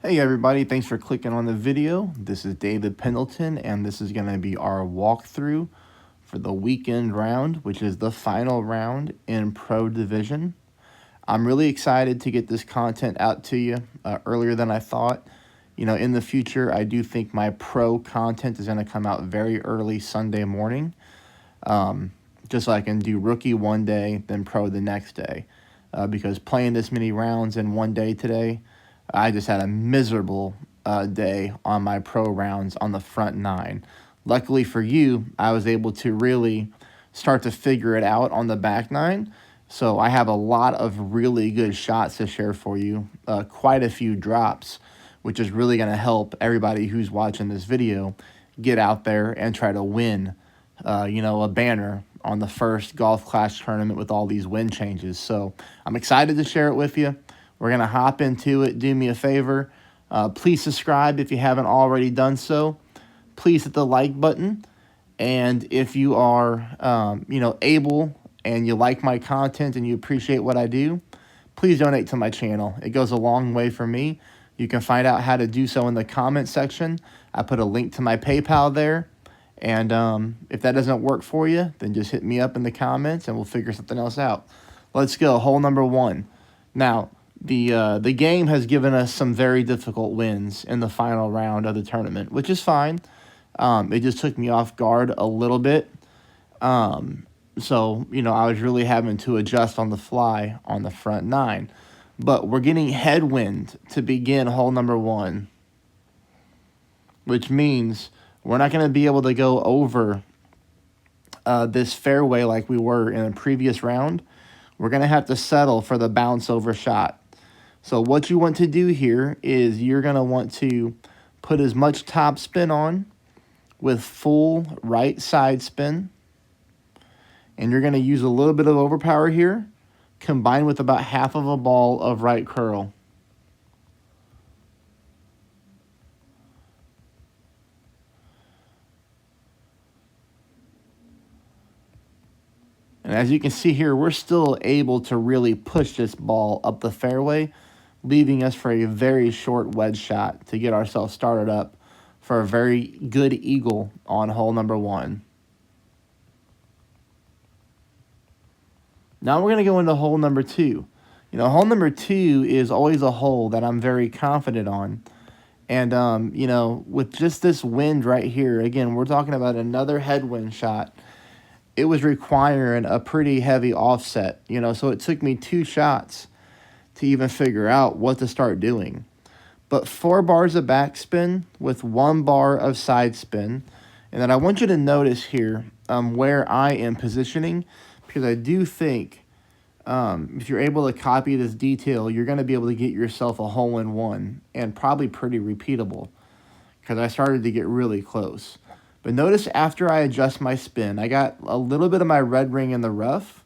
Hey everybody, thanks for clicking on the video. This is David Pendleton and this is going to be our walkthrough for the weekend round, which is the final round in Pro Division. I'm really excited to get this content out to you earlier than I thought. You know, in the future, I do think my Pro content is going to come out very early Sunday morning, just so I can do Rookie one day, then Pro the next day. Because playing this many rounds in one day today, I just had a miserable day on my Pro rounds on the front nine. Luckily for you, I was able to really start to figure it out on the back nine. So I have a lot of really good shots to share for you, quite a few drops, which is really going to help everybody who's watching this video get out there and try to win, a banner on the first Golf Clash tournament with all these win changes. So I'm excited to share it with you. We're going to hop into it. Do me a favor. Please subscribe if you haven't already done so. Please hit the like button. And if you are, able and you like my content and you appreciate what I do, please donate to my channel. It goes a long way for me. You can find out how to do so in the comment section. I put a link to my PayPal there. And if that doesn't work for you, then just hit me up in the comments and we'll figure something else out. Let's go. Hole number 1. Now, the game has given us some very difficult wins in the final round of the tournament, which is fine. It just took me off guard a little bit. So, I was really having to adjust on the fly on the front nine. But we're getting headwind to begin hole number 1, which means we're not going to be able to go over this fairway like we were in a previous round. We're going to have to settle for the bounce over shot. So what you want to do here is you're going to want to put as much top spin on with full right side spin. And you're going to use a little bit of overpower here, combined with about half of a ball of right curl. And as you can see here, we're still able to really push this ball up the fairway, leaving us for a very short wedge shot to get ourselves started up for a very good eagle on hole number 1. Now we're going to go into hole number 2. Hole number 2 is always a hole that I'm very confident on. And, with just this wind right here, again, we're talking about another headwind shot. It was requiring a pretty heavy offset, so it took me 2 shots to even figure out what to start doing. But 4 bars of backspin with 1 bar of side spin. And then I want you to notice here where I am positioning, because I do think if you're able to copy this detail, you're going to be able to get yourself a hole-in-one and probably pretty repeatable, because I started to get really close. But notice after I adjust my spin, I got a little bit of my red ring in the rough.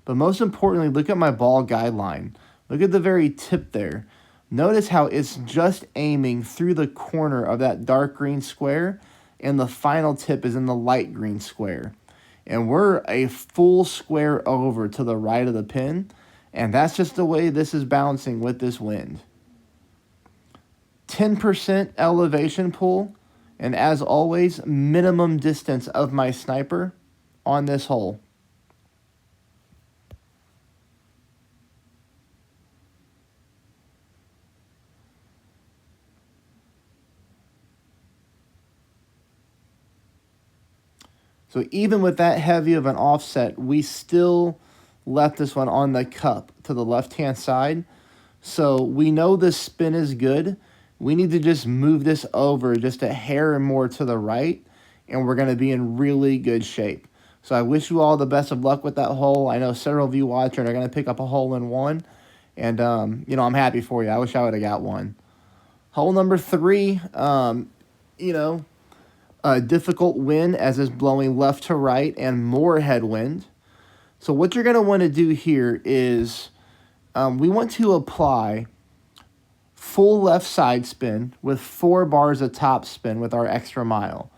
But most importantly, look at my ball guideline. Look at the very tip there. Notice how it's just aiming through the corner of that dark green square, and the final tip is in the light green square. And we're a full square over to the right of the pin, and that's just the way this is bouncing with this wind. 10% elevation pull, and as always, minimum distance of my sniper on this hole. So even with that heavy of an offset, we still left this one on the cup to the left-hand side. So we know this spin is good. We need to just move this over just a hair more to the right, and we're going to be in really good shape. So I wish you all the best of luck with that hole. I know several of you watching are going to pick up a hole-in-one, and, I'm happy for you. I wish I would have got one. Hole number 3, a difficult wind as it's blowing left to right and more headwind. So what you're going to want to do here is we want to apply full left side spin with 4 bars of top spin with our extra mile.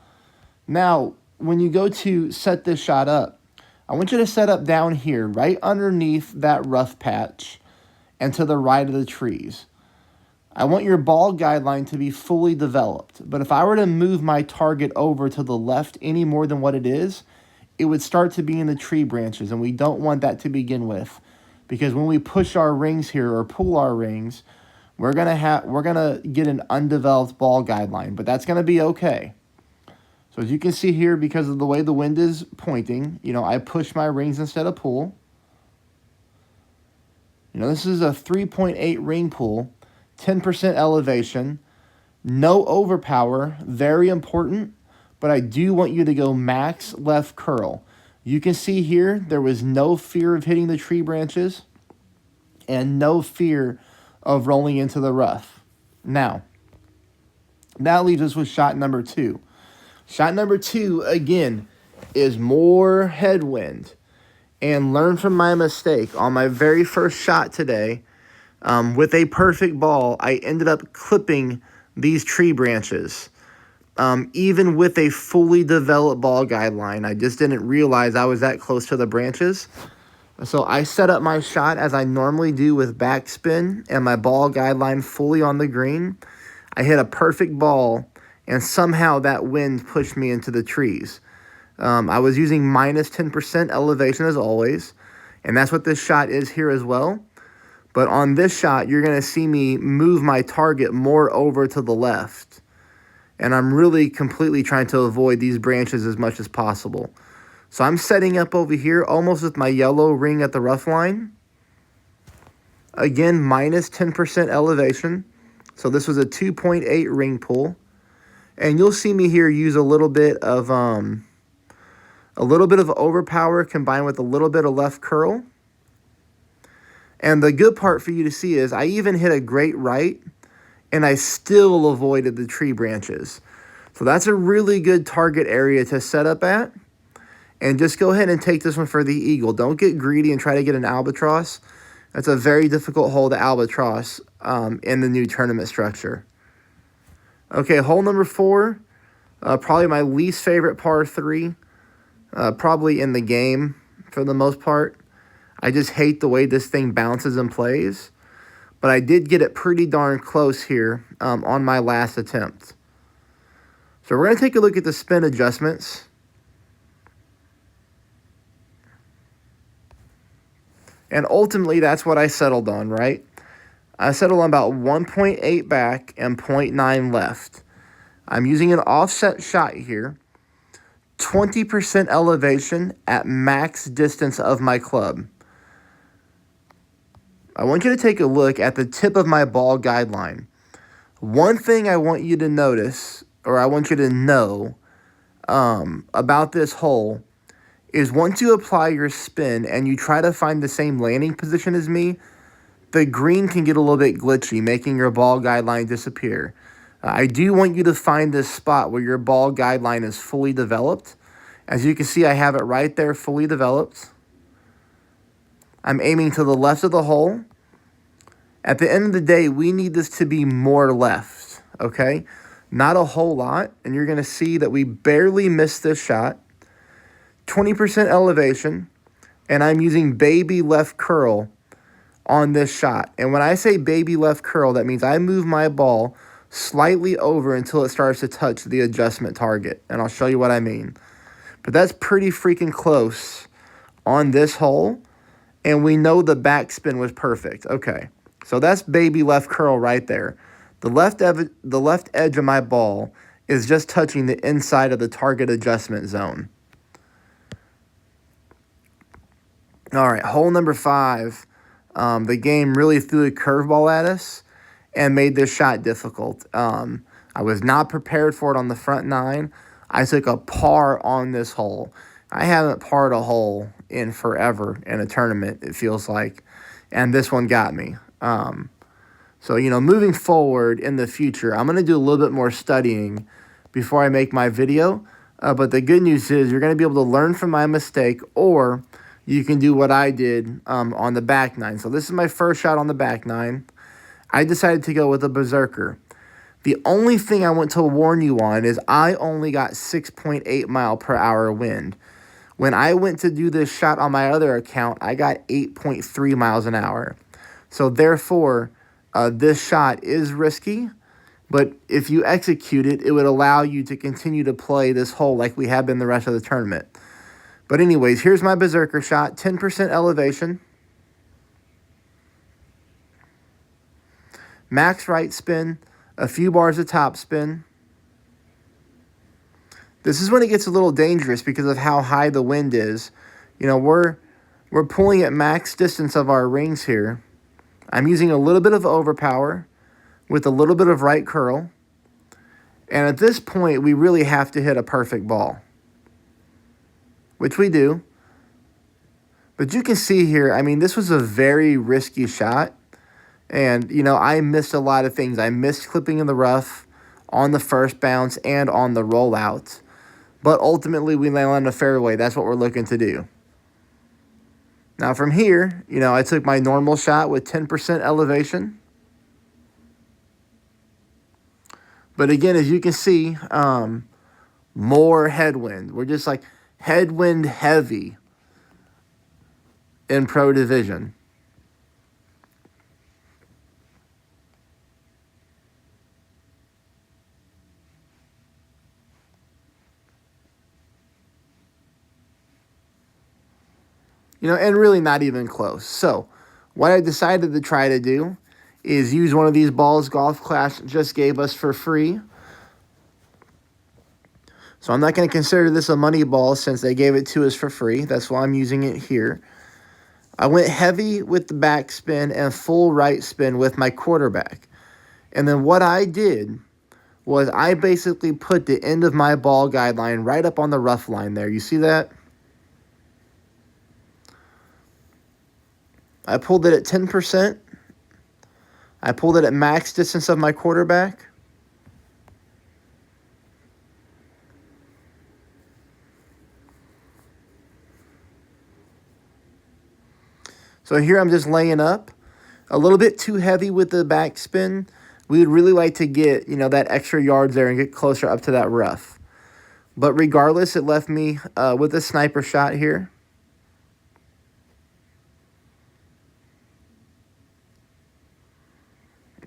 Now, when you go to set this shot up, I want you to set up down here, right underneath that rough patch and to the right of the trees. I want your ball guideline to be fully developed. But if I were to move my target over to the left any more than what it is, it would start to be in the tree branches, and we don't want that to begin with. Because when we push our rings here or pull our rings, we're gonna get an undeveloped ball guideline, but that's gonna be okay. So as you can see here, because of the way the wind is pointing, I push my rings instead of pull. This is a 3.8 ring pull, 10% elevation, no overpower, very important, but I do want you to go max left curl. You can see here, there was no fear of hitting the tree branches and no fear of rolling into the rough. Now, that leaves us with shot number 2. Shot number 2, again, is more headwind. And learn from my mistake. On my very first shot today, with a perfect ball, I ended up clipping these tree branches. Even with a fully developed ball guideline, I just didn't realize I was that close to the branches. So I set up my shot as I normally do with backspin and my ball guideline fully on the green. I hit a perfect ball, and somehow that wind pushed me into the trees. I was using minus 10% elevation as always, and that's what this shot is here as well. But on this shot, you're going to see me move my target more over to the left. And I'm really completely trying to avoid these branches as much as possible. So I'm setting up over here almost with my yellow ring at the rough line. Again, minus 10% elevation. So this was a 2.8 ring pull. And you'll see me here use a little bit of overpower combined with a little bit of left curl. And the good part for you to see is I even hit a great right, and I still avoided the tree branches. So that's a really good target area to set up at. And just go ahead and take this one for the eagle. Don't get greedy and try to get an albatross. That's a very difficult hole to albatross in the new tournament structure. Okay, hole number 4, probably my least favorite par 3, probably in the game for the most part. I just hate the way this thing bounces and plays. But I did get it pretty darn close here on my last attempt. So we're going to take a look at the spin adjustments. And ultimately, that's what I settled on, right? I settled on about 1.8 back and 0.9 left. I'm using an offset shot here. 20% elevation at max distance of my club. I want you to take a look at the tip of my ball guideline. One thing I want you to notice, or I want you to know about this hole, is once you apply your spin and you try to find the same landing position as me, the green can get a little bit glitchy, making your ball guideline disappear. I do want you to find this spot where your ball guideline is fully developed. As you can see, I have it right there, fully developed. I'm aiming to the left of the hole. At the end of the day, we need this to be more left, okay? Not a whole lot, and you're going to see that we barely missed this shot. 20% elevation, and I'm using baby left curl on this shot. And when I say baby left curl, that means I move my ball slightly over until it starts to touch the adjustment target, and I'll show you what I mean. But that's pretty freaking close on this hole, and we know the backspin was perfect. Okay, so that's baby left curl right there. The left edge of my ball is just touching the inside of the target adjustment zone. All right, hole number 5. The game really threw a curveball at us and made this shot difficult. I was not prepared for it on the front 9. I took a par on this hole. I haven't parred a hole in forever in a tournament, it feels like, and this one got me. So, moving forward in the future, I'm going to do a little bit more studying before I make my video. But the good news is you're going to be able to learn from my mistake, or you can do what I did on the back 9. So this is my first shot on the back 9. I decided to go with a berserker. The only thing I want to warn you on is I only got 6.8 mile per hour wind. When I went to do this shot on my other account, I got 8.3 miles an hour. So therefore, This shot is risky, but if you execute it, it would allow you to continue to play this hole like we have been the rest of the tournament. But anyways, here's my berserker shot, 10% elevation. Max right spin, a few bars of top spin. This is when it gets a little dangerous because of how high the wind is. You know, we're pulling at max distance of our rings here. I'm using a little bit of overpower with a little bit of right curl. And at this point, we really have to hit a perfect ball, which we do. But you can see here, I mean, this was a very risky shot. And, you know, I missed a lot of things. I missed clipping in the rough on the first bounce and on the rollout. But ultimately, we land on the fairway. That's what we're looking to do. Now, from here, you know, I took my normal shot with 10% elevation. But again, as you can see, more headwind. We're just like headwind heavy in Pro Division. You know, and really not even close. So what I decided to try to do is use one of these balls Golf Clash just gave us for free. So I'm not going to consider this a money ball since they gave it to us for free. That's why I'm using it here. I went heavy with the backspin and full right spin with my quarterback. And then what I did was I basically put the end of my ball guideline right up on the rough line there. You see that? I pulled it at 10%. I pulled it at max distance of my quarterback. So here I'm just laying up. A little bit too heavy with the backspin. We would really like to get, you know, that extra yards there and get closer up to that rough. But regardless, it left me with a sniper shot here.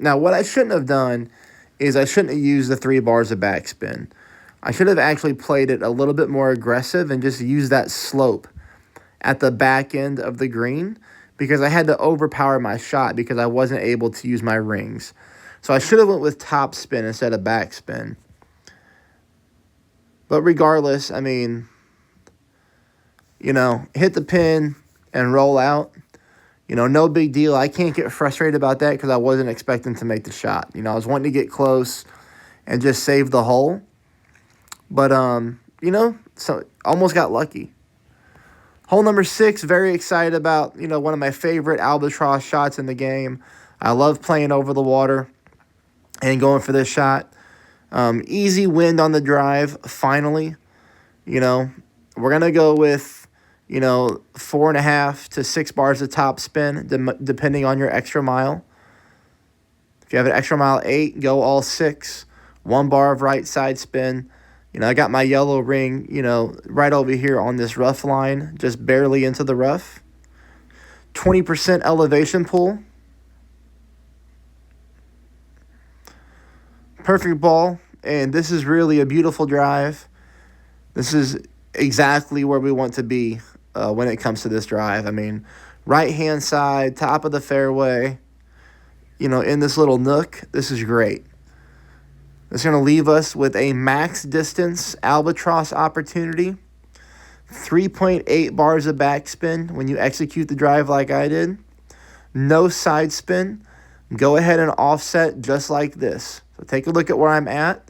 Now, what I shouldn't have done is I shouldn't have used the 3 bars of backspin. I should have actually played it a little bit more aggressive and just used that slope at the back end of the green because I had to overpower my shot because I wasn't able to use my rings. So I should have went with top spin instead of backspin. But regardless, I mean, you know, hit the pin and roll out. You know, no big deal. I can't get frustrated about that because I wasn't expecting to make the shot. You know, I was wanting to get close and just save the hole. But, you know, so almost got lucky. Hole number 6, very excited about, you know, one of my favorite albatross shots in the game. I love playing over the water and going for this shot. Easy wind on the drive, finally. You know, we're going to go with, you know, 4.5 to 6 bars of top spin, depending on your extra mile. If you have an extra mile 8, go all 6. 1 bar of right side spin. You know, I got my yellow ring, you know, right over here on this rough line, just barely into the rough. 20% elevation pull. Perfect ball, and this is really a beautiful drive. This is exactly where we want to be when it comes to this drive. I mean, right-hand side, top of the fairway, you know, in this little nook. This is great. It's going to leave us with a max distance albatross opportunity. 3.8 bars of backspin when you execute the drive like I did. No side spin. Go ahead and offset just like this. So take a look at where I'm at.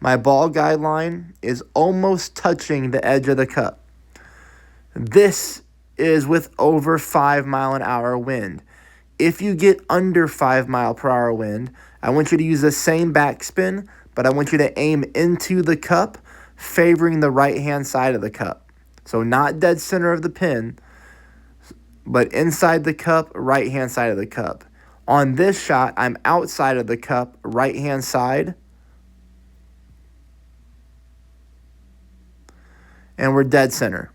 My ball guideline is almost touching the edge of the cup. This is with over 5 mile an hour wind. If you get under 5 mile per hour wind, I want you to use the same backspin, but I want you to aim into the cup, favoring the right-hand side of the cup. So not dead center of the pin, but inside the cup, right-hand side of the cup. On this shot, I'm outside of the cup, right-hand side. And we're dead center.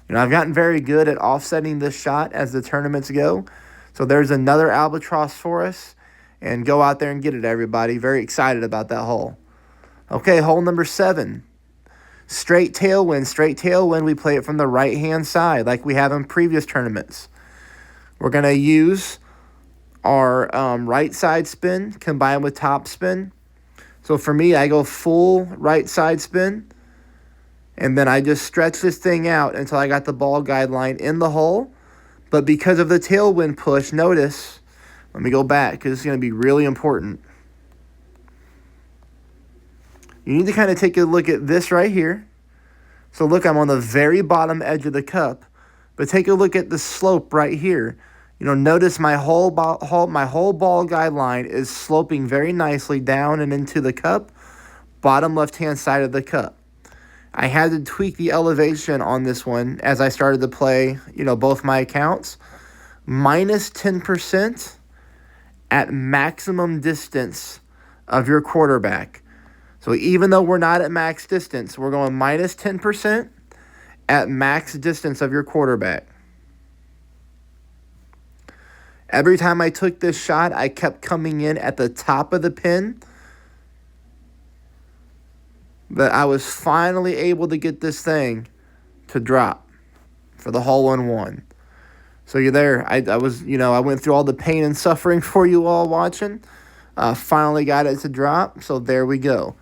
You know, I've gotten very good at offsetting this shot as the tournaments go. So there's another albatross for us. And go out there and get it, everybody. Very excited about that hole. Okay, hole number 7. Straight tailwind. Straight tailwind, we play it from the right-hand side like we have in previous tournaments. We're going to use our right side spin combined with top spin. So for me, I go full right side spin. And then I just stretch this thing out until I got the ball guide line in the hole. But because of the tailwind push, notice, let me go back because it's going to be really important. You need to kind of take a look at this right here. So look, I'm on the very bottom edge of the cup. But take a look at the slope right here. You know, notice my whole ball guide line is sloping very nicely down and into the cup, bottom left-hand side of the cup. I had to tweak the elevation on this one as I started to play, you know, both my accounts. Minus 10% at maximum distance of your quarterback. So even though we're not at max distance, we're going minus 10% at max distance of your quarterback. Every time I took this shot, I kept coming in at the top of the pin. But I was finally able to get this thing to drop for the hole-in-one. So you're there. I was, you know, I went through all the pain and suffering for you all watching. Finally got it to drop. So there we go.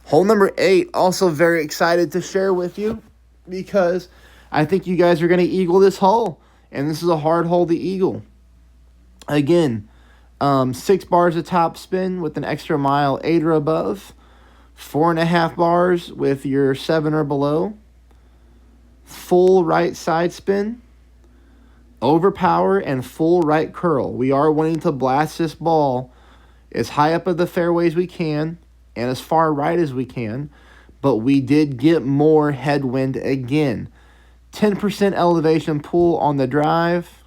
Hole number 8, also very excited to share with you because I think you guys are going to eagle this hole. And this is a hard hole to eagle. Again, 6 bars of top spin with an extra mile, 8 or above. 4.5 bars with your 7 or below. Full right side spin. Overpower and full right curl. We are wanting to blast this ball as high up of the fairway as we can and as far right as we can. But we did get more headwind again. 10% elevation pull on the drive.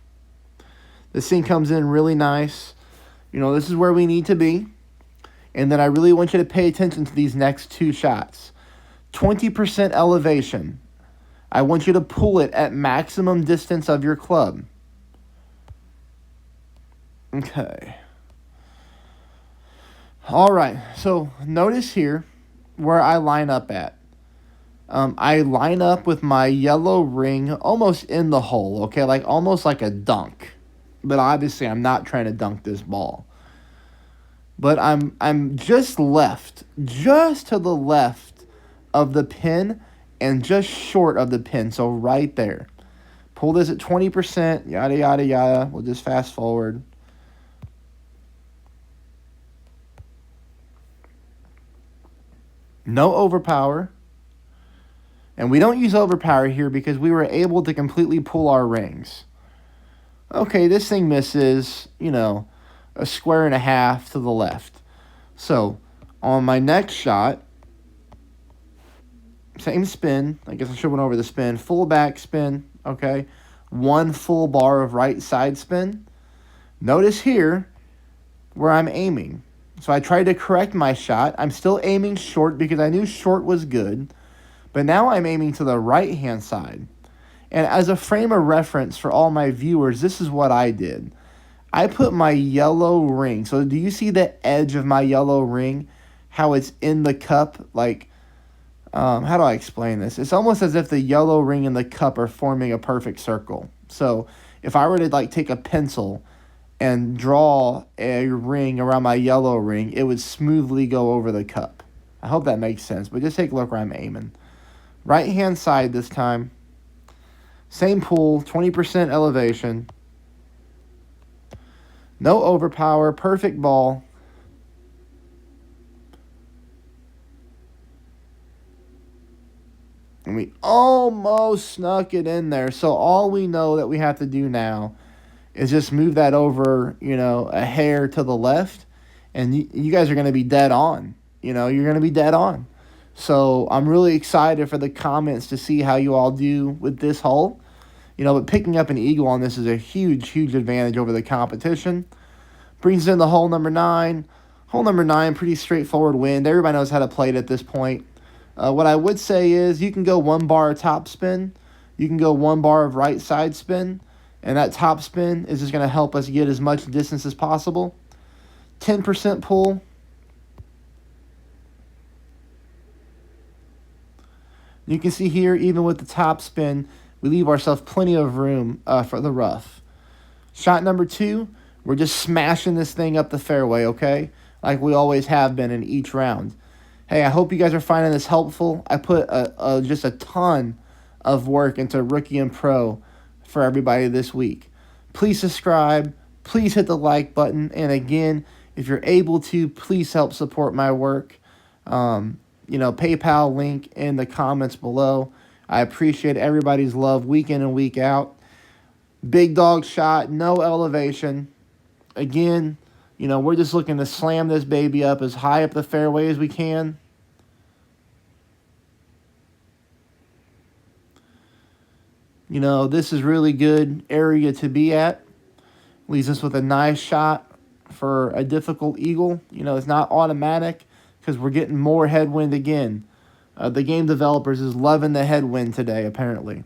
This thing comes in really nice. You know, this is where we need to be. And then I really want you to pay attention to these next 2 shots. 20% elevation. I want you to pull it at maximum distance of your club. Okay. All right. So notice here where I line up at. I line up with my yellow ring almost in the hole, okay? Like almost like a dunk. But obviously I'm not trying to dunk this ball. But I'm just to the left of the pin and just short of the pin. So right there. Pull this at 20%, yada, yada, yada. We'll just fast forward. No overpower. And we don't use overpower here because we were able to completely pull our rings. Okay, this thing misses, you know, a square and a half to the left. So, on my next shot, same spin. I guess I should have went over the spin. Full back spin, okay. 1 full bar of right side spin. Notice here where I'm aiming. So I tried to correct my shot. I'm still aiming short because I knew short was good. But now I'm aiming to the right-hand side. And as a frame of reference for all my viewers, this is what I did. I put my yellow ring. So do you see the edge of my yellow ring? How it's in the cup? Like, how do I explain this? It's almost as if the yellow ring and the cup are forming a perfect circle. So if I were to like take a pencil and draw a ring around my yellow ring, it would smoothly go over the cup. I hope that makes sense. But just take a look where I'm aiming. Right-hand side this time. Same pull, 20% elevation. No overpower, perfect ball. And we almost snuck it in there. So all we know that we have to do now is just move that over, you know, a hair to the left. And you guys are going to be dead on. You know, you're going to be dead on. So I'm really excited for the comments to see how you all do with this hole. You know, but picking up an eagle on this is a huge, huge advantage over the competition. Brings in the hole number 9. Hole number 9, pretty straightforward wind. Everybody knows how to play it at this point. What I would say is you can go 1 bar of top spin. You can go 1 bar of right side spin. And that top spin is just going to help us get as much distance as possible. 10% pull. You can see here, even with the top spin, we leave ourselves plenty of room for the rough. Shot number 2, we're just smashing this thing up the fairway, okay? Like we always have been in each round. Hey, I hope you guys are finding this helpful. I put just a ton of work into Rookie and Pro for everybody this week. Please subscribe. Please hit the like button. And again, if you're able to, please help support my work. PayPal link in the comments below. I appreciate everybody's love week in and week out. Big dog shot, no elevation. Again, we're just looking to slam this baby up as high up the fairway as we can. This is really good area to be at. Leaves us with a nice shot for a difficult eagle. It's not automatic because we're getting more headwind again. The game developers is loving the headwind today, apparently.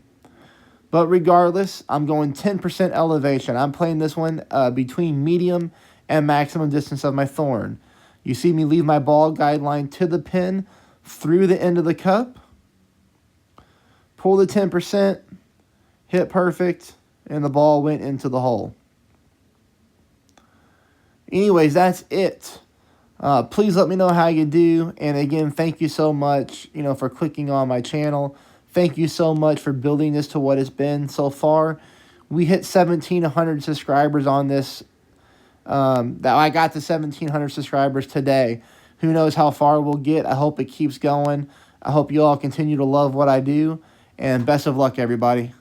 But regardless, I'm going 10% elevation. I'm playing this one between medium and maximum distance of my thorn. You see me leave my ball guideline to the pin through the end of the cup. Pull the 10%. Hit perfect, and the ball went into the hole. Anyways, that's it. Please let me know how you do. And again, thank you so much, for clicking on my channel. Thank you so much for building this to what it's been so far. We hit 1,700 subscribers on this. I got to 1,700 subscribers today. Who knows how far we'll get. I hope it keeps going. I hope you all continue to love what I do. And best of luck, everybody.